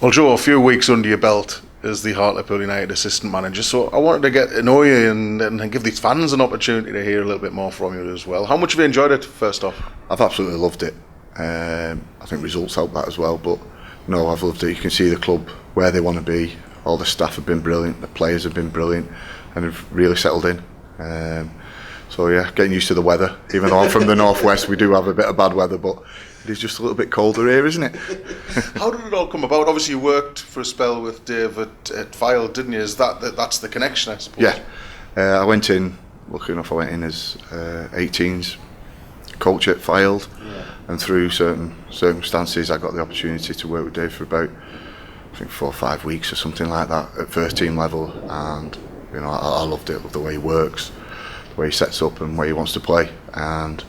Well, Joe, a few weeks under your belt as the Hartlepool United assistant manager, so I wanted to get to know you and give these fans an opportunity to hear a little bit more from you as well. How much have you enjoyed it, first off? I've absolutely loved it. I think results help that as well, but no, I've loved it. You can see the club where they want to be. All the staff have been brilliant, the players have been brilliant, and have really settled in. So yeah, getting used to the weather. Even though I'm from the northwest, we do have a bit of bad weather, but it is just a little bit colder here, isn't it? How did it all come about? Obviously, you worked for a spell with Dave at Fylde, didn't you? That's the connection, I suppose? Yeah, I went in. Lucky enough, I went in as 18s coach at Fylde, and through certain circumstances, I got the opportunity to work with Dave for about, I think, 4 or 5 weeks or something like that at first team level, and you know, I loved it. Loved the way he works, the way he sets up, and where he wants to play. And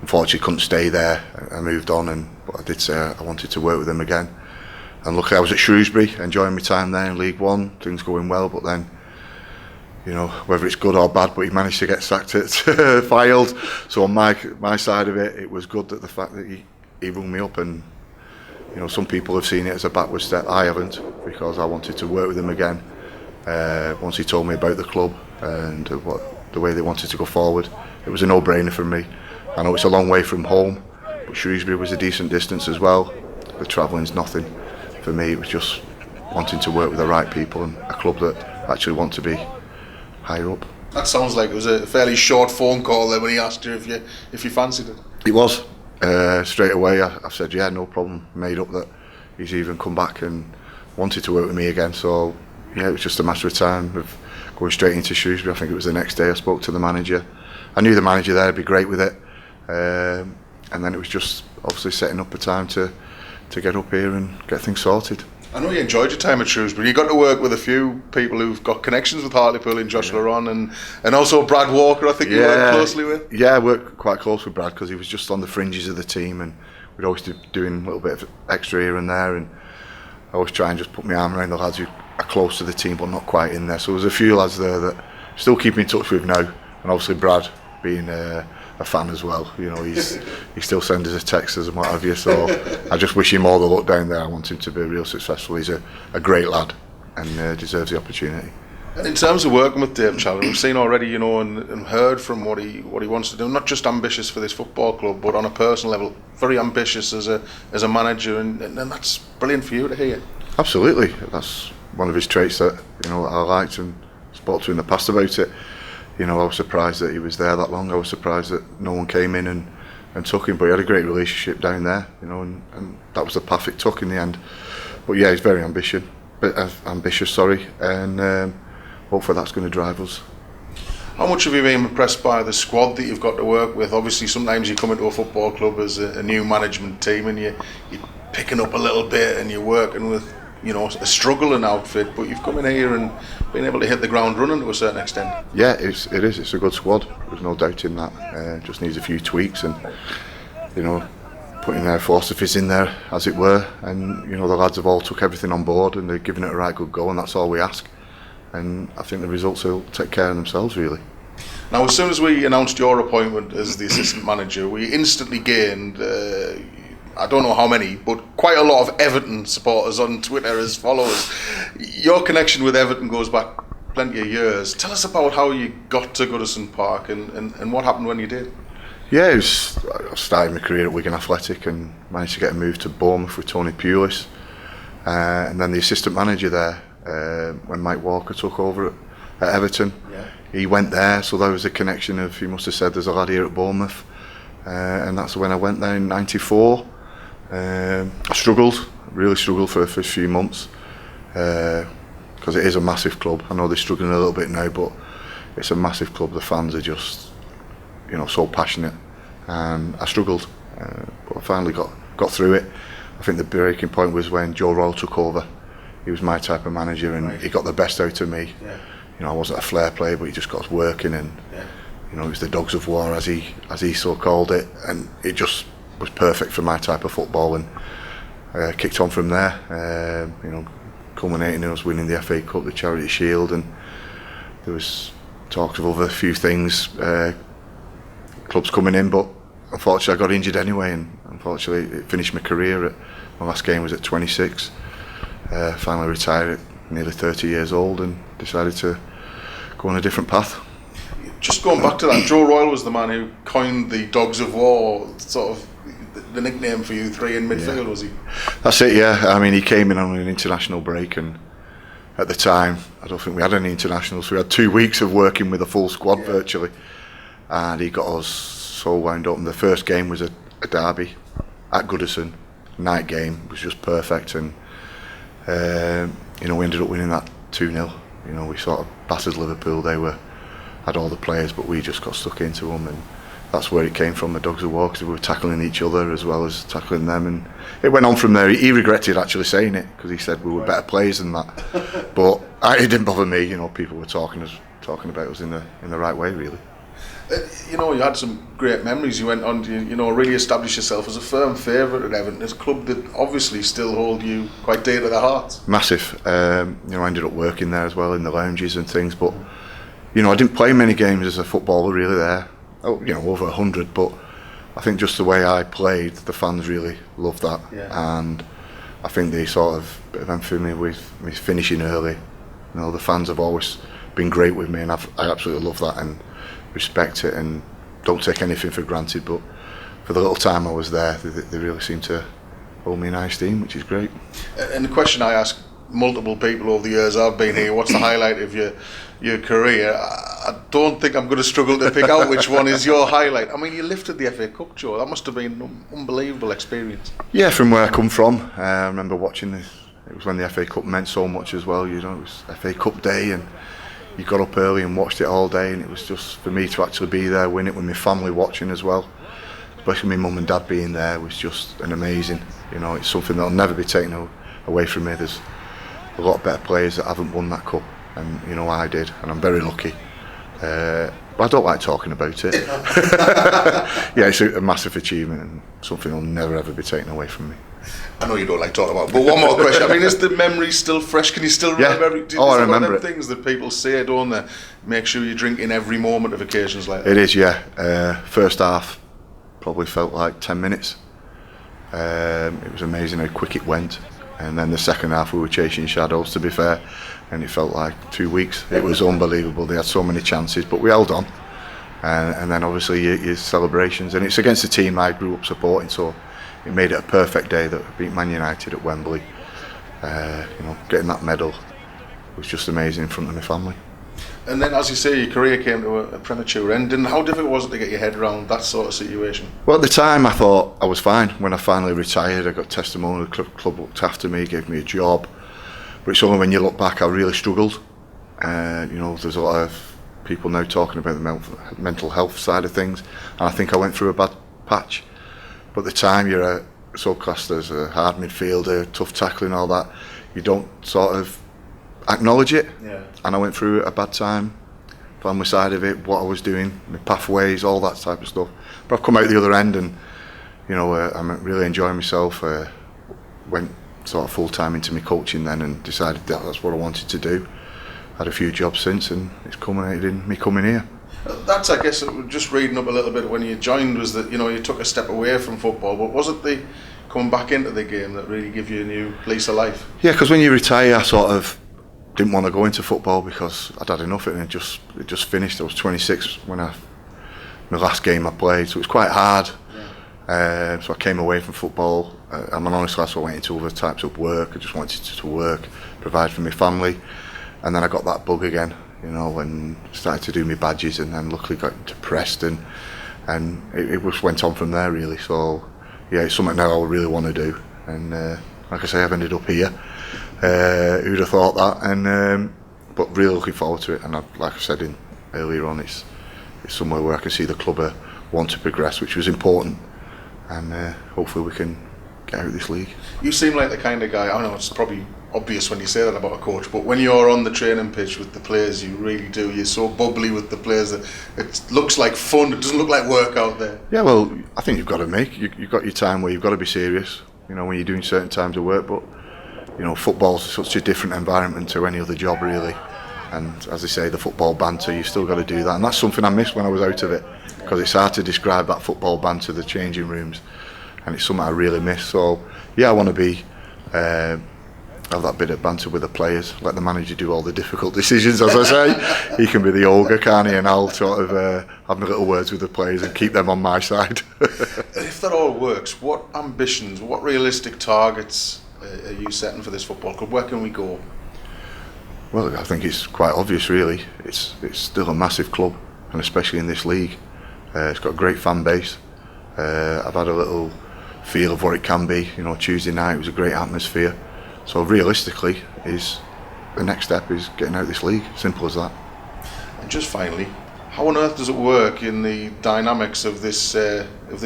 unfortunately, couldn't stay there. I moved on, but I did say I wanted to work with him again. And luckily, I was at Shrewsbury, enjoying my time there in League One. Things going well, but then, you know, whether it's good or bad, but he managed to get sacked at Fylde. So on my side of it, it was good that the fact that he rung me up, and you know, some people have seen it as a backward step. I haven't, because I wanted to work with him again. Once he told me about the club and the way they wanted to go forward, it was a no-brainer for me. I know it's a long way from home, but Shrewsbury was a decent distance as well. The travelling's nothing. For me, it was just wanting to work with the right people and a club that actually want to be higher up. That sounds like it was a fairly short phone call there when he asked you if you fancied it. It was. Straight away I said yeah, no problem. Made up that he's even come back and wanted to work with me again. So yeah, it was just a matter of time of going straight into Shrewsbury. I think it was the next day I spoke to the manager. I knew the manager there would be great with it. And then it was just obviously setting up a time to get up here and get things sorted. I know you enjoyed your time at Shrewsbury. You got to work with a few people who've got connections with Hartlepool, in Josh Laron and also Brad Walker, I think you worked closely with. Yeah, I worked quite close with Brad because he was just on the fringes of the team, and we'd always be doing a little bit of extra here and there, and I always try and just put my arm around the lads who are close to the team but not quite in there. So there's a few lads there that still keep in touch with now, and obviously Brad being a fan as well, you know, he still sends us a text and what have you, so I just wish him all the luck down there. I want him to be real successful. He's a great lad and deserves the opportunity. And in terms of working with Dave Challoner, we've seen already, you know, and heard from what he wants to do. Not just ambitious for this football club, but on a personal level, very ambitious as a manager, and that's brilliant for you to hear. Absolutely, that's one of his traits that, you know, I liked and spoke to in the past about it. You know, I was surprised that he was there that long. I was surprised that no one came in and took him, but he had a great relationship down there, you know, and that was the path it took in the end. But yeah, he's very ambitious, and hopefully that's going to drive us. How much have you been impressed by the squad that you've got to work with? Obviously, sometimes you come into a football club as a new management team and you're picking up a little bit and you're working with, you know, a struggling outfit, but you've come in here and been able to hit the ground running to a certain extent. Yeah, it is. It's a good squad. There's no doubt in that. Just needs a few tweaks and, you know, putting their philosophies in there, as it were. And you know, the lads have all took everything on board and they're giving it a right good go, and that's all we ask. And I think the results will take care of themselves, really. Now, as soon as we announced your appointment as the assistant manager, we instantly gained, I don't know how many, but quite a lot of Everton supporters on Twitter as followers. Your connection with Everton goes back plenty of years. Tell us about how you got to Goodison Park and what happened when you did. Yeah, I started my career at Wigan Athletic and managed to get a move to Bournemouth with Tony Pulis. And then the assistant manager there, when Mike Walker took over at Everton, he went there, so there was a connection of, he must have said there's a lad here at Bournemouth. And that's when I went there in '94. I really struggled for the first few months because it is a massive club. I know they're struggling a little bit now, but it's a massive club. The fans are just, you know, so passionate, and I struggled, but I finally got through it. I think the breaking point was when Joe Royle took over. He was my type of manager, and he got the best out of me. You know, I wasn't a flair player, but he just got us working, and you know, it was the dogs of war, as he so called it, and it just was perfect for my type of football, and kicked on from there. You know, culminating in us winning the FA Cup, the Charity Shield, and there was talks of other few things, clubs coming in, but unfortunately I got injured anyway, and unfortunately it finished my career. My last game was at 26. finally retired at nearly 30 years old and decided to go on a different path. Just going back to that, Joe Royle was the man who coined the Dogs of War, sort of the nickname for you three in midfield, was he? That's it, yeah. I mean, he came in on an international break, and at the time, I don't think we had any internationals. We had 2 weeks of working with a full squad virtually, and he got us so wound up. And the first game was a derby at Goodison, night game. It was just perfect, and we ended up winning that 2-0. We sort of battered Liverpool. They had all the players, but we just got stuck into them, and that's where it came from, the Dogs of War, because we were tackling each other as well as tackling them, and it went on from there. He regretted actually saying it, because he said we were better players than that, but it didn't bother me. People were talking about us in the right way, really. You had some great memories. You went on to really establish yourself as a firm favourite at Everton. It's a club that obviously still hold you quite dear to the heart. Massive. I ended up working there as well in the lounges and things, but I didn't play many games as a footballer really there. Over 100, but I think just the way I played, the fans really loved that, and I think they sort of benefited me with me finishing early. The fans have always been great with me, and I absolutely love that and respect it, and don't take anything for granted. But for the little time I was there, they really seemed to hold me in high esteem, which is great. And the question I ask multiple people over the years I've been here, what's the highlight of your career? I don't think I'm going to struggle to pick out which one is your highlight. I mean, you lifted the FA Cup, Joe. That must have been an unbelievable experience. Yeah, from where I come from, I remember watching this. It was when the FA Cup meant so much as well. It was FA Cup day, and you got up early and watched it all day, and it was just for me to actually be there, win it with my family watching as well. Especially my mum and dad being there was just an amazing. It's something that'll never be taken away from me. There's a lot of better players that haven't won that cup, and I did, and I'm very lucky. But I don't like talking about it. Yeah, it's a massive achievement and something that'll never ever be taken away from me. I know you don't like talking about it, but one more question. I mean, is the memory still fresh? Can you still remember everything? I remember one of them things that people say, don't they? Make sure you drink in every moment of occasions like that. It is, yeah. First half probably felt like 10 minutes. It was amazing how quick it went. And then the second half we were chasing shadows, to be fair, and it felt like 2 weeks. It was unbelievable. They had so many chances, but we held on. And then obviously your celebrations, and it's against the team I grew up supporting, so it made it a perfect day that we beat Man United at Wembley. Getting that medal was just amazing in front of my family. And then, as you say, your career came to a premature end. And how difficult was it to get your head around that sort of situation? Well, at the time I thought I was fine. When I finally retired, I got testimonial. The club looked after me, gave me a job. But it's only when you look back I really struggled. There's a lot of people now talking about the mental health side of things, and I think I went through a bad patch. But at the time you're so classed as a hard midfielder, tough tackling, all that, you don't sort of acknowledge it. And I went through a bad time, family side of it, what I was doing, my pathways, all that type of stuff. But I've come out the other end, and I'm really enjoying myself. Went sort of full time into my coaching then, and decided that that's what I wanted to do. Had a few jobs since, and it's culminated in me coming here. That's, I guess, just reading up a little bit when you joined, was that you took a step away from football, but was it the coming back into the game that really gave you a new lease of life? Yeah, because when you retire, I sort of didn't want to go into football because I'd had enough of it, and it just finished. I was 26 when my last game I played, so it was quite hard. So I came away from football. I'm an honest lad, so I went into other types of work. I just wanted to work, provide for my family, and then I got that bug again, and started to do my badges, and then luckily got into Preston, and it just went on from there really. So yeah, it's something now I really want to do, and like I say, I've ended up here. Who'd have thought that? And but really looking forward to it, and like I said earlier on, it's somewhere where I can see the club want to progress, which was important, and hopefully we can get out of this league. You seem like the kind of guy, I know it's probably obvious when you say that about a coach, but when you're on the training pitch with the players, you really do. You're so bubbly with the players that it looks like fun. It doesn't look like work out there. Yeah, well, I think you've got to you've got your time where you've got to be serious, when you're doing certain times of work, but football's such a different environment to any other job really, and as they say, the football banter, you've still got to do that, and that's something I missed when I was out of it, because it's hard to describe that football banter, the changing rooms, and it's something I really miss. So yeah, I want to be have that bit of banter with the players, let the manager do all the difficult decisions, as I say. He can be the ogre, can't he? And I'll sort of have my little words with the players and keep them on my side. If that all works, what ambitions, what realistic targets are you setting for this football club? Where can we go? Well, I think it's quite obvious, really. It's still a massive club, and especially in this league. It's got a great fan base. I've had a little feel of what it can be. You know, Tuesday night was a great atmosphere. So realistically, the next step is getting out of this league. Simple as that. And just finally, how on earth does it work in the dynamics of this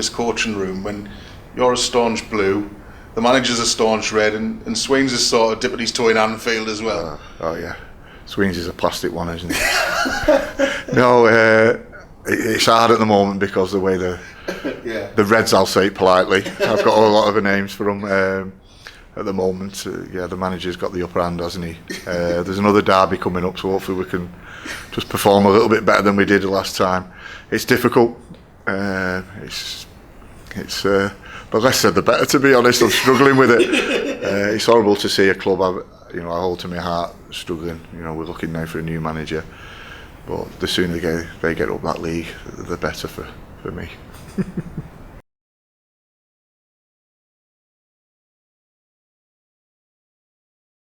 coaching room when you're a staunch blue, the manager's a staunch red, and Swains is sort of dipping his toe in Anfield as well? Oh yeah, Swains is a plastic one, isn't he? No, it's hard at the moment because the way the Reds, I'll say it politely, I've got a lot of names for them at the moment. The manager's got the upper hand, hasn't he? There's another derby coming up, so hopefully we can just perform a little bit better than we did the last time. It's difficult. But less said the better, to be honest. I'm struggling with it. It's horrible to see a club I hold to my heart struggling. You know, we're looking now for a new manager, but the sooner they get up that league, the better for me.